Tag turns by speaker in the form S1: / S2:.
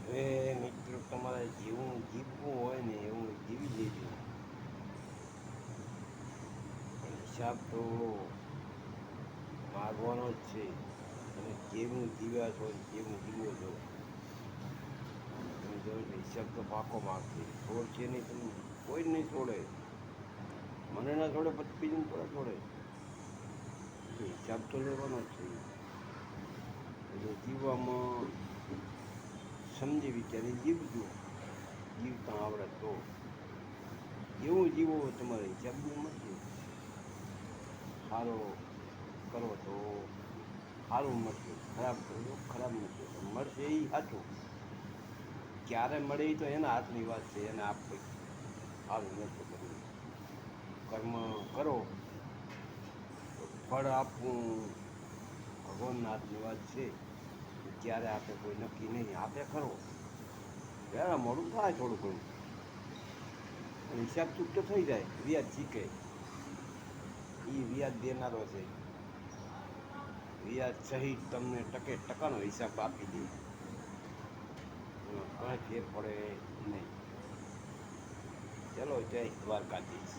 S1: હવે મિત્રો તમારે જેવું જીવવું હોય ને એવું જીવી લેજો, પણ હિસાબ તો માગવાનો જ છે. તમે જેવું જીવ્યા છો જેવું જીવો છો તમે જો હિસાબ તો પાકો માગશે. છોડશે નહીં, તમે કોઈ જ નહીં છોડે. મને ના છોડે પછી બીજું થોડા છોડે. એટલે હિસાબ તો લેવાનો જ છે. એટલે જીવવામાં સમજી વિચારી જીવજો. જીવતા આવડે તો જેવું જીવો તમારે હિસાબ બી મળશે. સારો કરો તો સારું મળશે, ખરાબ કરો તો ખરાબ મળશે. મળશે એ સાચું. ક્યારે મળે એ તો એના હાથની વાત છે. એને આપ સારું નતું કર્યું, કર્મ કરો તો ફળ આપવું ભગવાનના હાથની વાત છે. ક્યારે આપે કોઈ નક્કી નહીં. આપે ખરો, વહેલા મોડું થાય થોડું ઘણું, પણ હિસાબ ચૂકતો થઈ જાય. વ્યાજ શીખે એ વ્યાજ દેનારો છે. વ્યાજ સહિત તમને ટકે ટકાનો હિસાબ આપી દે. એમાં કાંઈ ફેર પડે નહીં. ચલો, જય દ્વારકાધીશ.